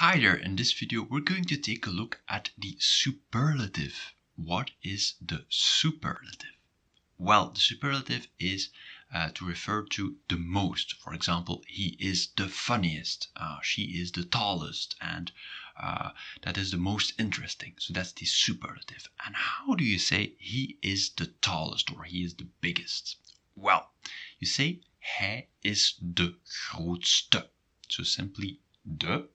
Hi there, in this video we're going to take a look at the superlative. What is the superlative? Well, the superlative is to refer to the most. For example, he is the funniest, she is the tallest, and that is the most interesting. So that's the superlative. And how do you say he is the tallest or he is the biggest? Well, you say hij is de grootste. So simply de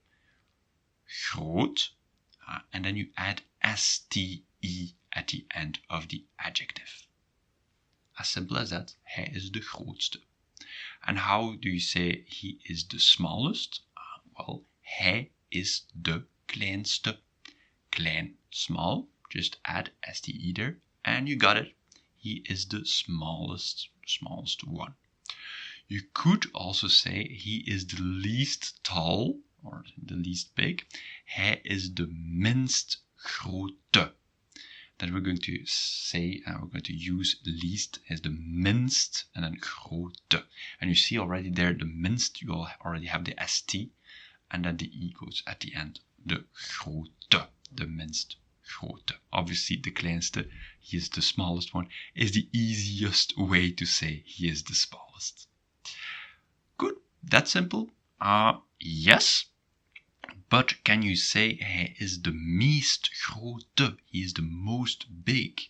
groot, and then you add ste at the end of the adjective. As simple as that, hij is de grootste. And how do you say he is the smallest? Well, hij is de kleinste. Klein, small, just add ste there, and you got it. He is the smallest one. You could also say he is the least tall, or the least big. Hij is de minst grote. Then we're going to say, we're going to use least as the minst and then grote. And you see already there the minst, you already have the st, and then the e goes at the end. De grote, the minst grote. Obviously the kleinste, he is the smallest one, is the easiest way to say he is the smallest. Good, that's simple. Yes. But can you say hij is de meest grote? He is the most big.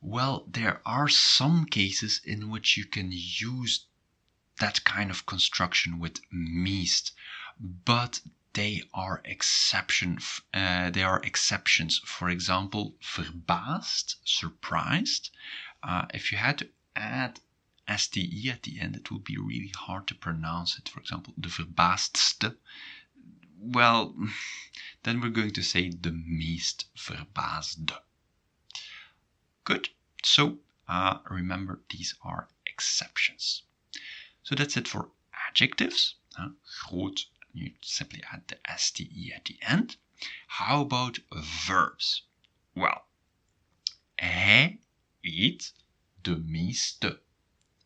Well, there are some cases in which you can use that kind of construction with meest, but they are exceptions. For example, verbaasd, surprised. If you had to add ste at the end, it would be really hard to pronounce it. For example, de verbaasdste. Well, then we're going to say de meest verbaasde. Good. So remember, these are exceptions. So that's it for adjectives. Groot, you simply add the ste at the end. How about verbs? Well, hij eet de meeste.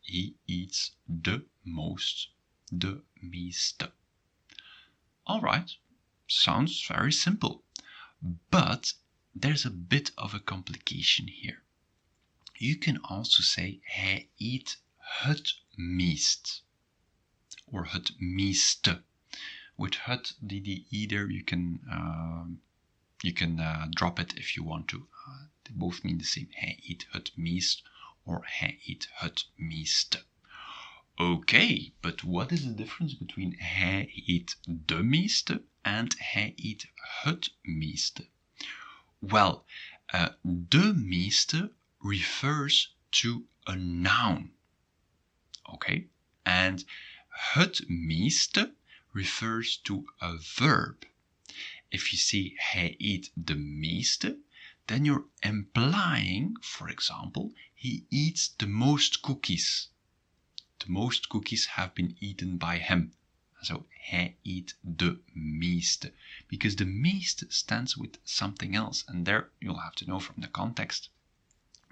He eats the most, the meeste. Alright, sounds very simple, but there's a bit of a complication here. You can also say hij eet het meest, or het meeste. With het, the either, you can drop it if you want to. They both mean the same. Hij eet het meest, or hij eet het meeste. Okay, but what is the difference between hij eet de meeste and hij eet het meeste? Well, de meeste refers to a noun. Okay, and het meeste refers to a verb. If you say hij eet de meeste, then you're implying, for example, he eats the most cookies. The most cookies have been eaten by him. So hij eet de meeste. Because the meeste stands with something else. And there you'll have to know from the context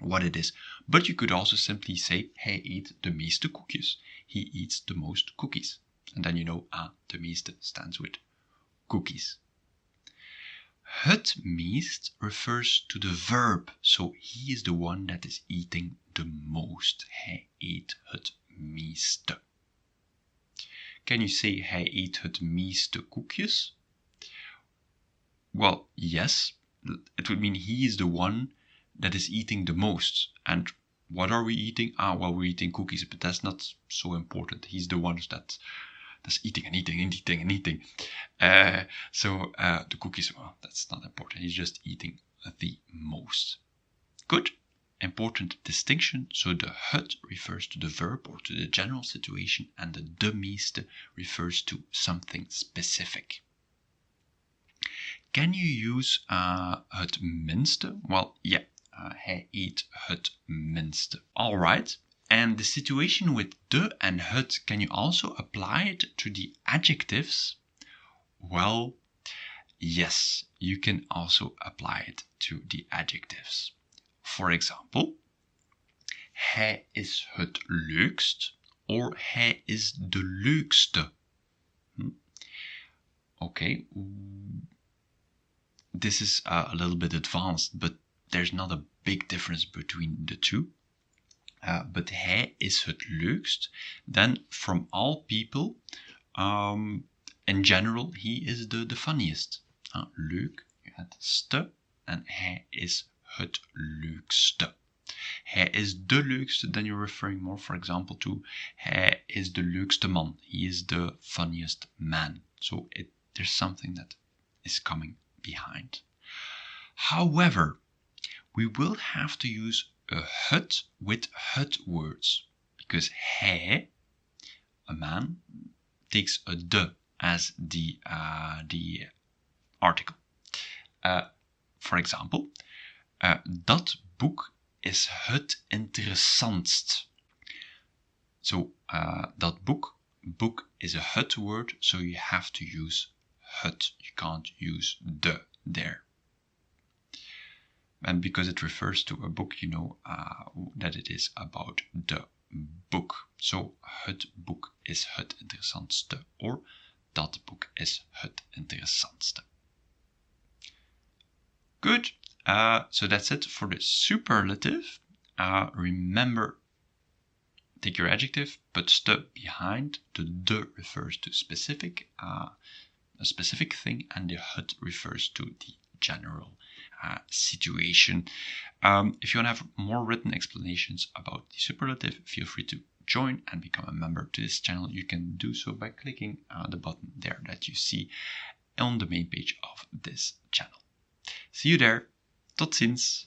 what it is. But you could also simply say hij eet de meeste koekjes. He eats the most cookies. And then you know, de meeste stands with cookies. Het meest refers to the verb. So he is the one that is eating the most. Hij eet het meeste. Can you say hij eet het meeste koekjes? Well, yes. It would mean he is the one that is eating the most. And what are we eating? Well, we're eating cookies, but that's not so important. He's the one that's eating and eating and eating and eating. So the cookies, well, that's not important. He's just eating the most. Good. Important distinction. So the het refers to the verb or to the general situation, and the de meeste refers to something specific. Can you use het minste? Well, yeah, hij eet het minste. All right. And the situation with de and het, can you also apply it to the adjectives? Well, yes, you can also apply it to the adjectives. For example, hij is het leukst, or hij is de leukste. Okay, this is a little bit advanced, but there's not a big difference between the two. But hij is het leukst. Then from all people, in general, he is the funniest. Leuk, het ste, en hij is het leukste. Hij is de leukste, then you're referring more, for example, to hij is de leukste man. He is the funniest man. So there's something that is coming behind. However, we will have to use a het with het words, because hij, a man, takes a de as the article. For example, dat boek is het interessantst. So dat book is a het word, so you have to use het. You can't use de there. And because it refers to a book, you know that it is about the book. So het boek is het interessantste, or dat boek is het interessantste. Good. So that's it for the superlative. Remember, take your adjective, put ste behind. The de refers to a specific thing, and the het refers to the general situation. If you want to have more written explanations about the superlative, feel free to join and become a member to this channel. You can do so by clicking the button there that you see on the main page of this channel. See you there. Tot ziens.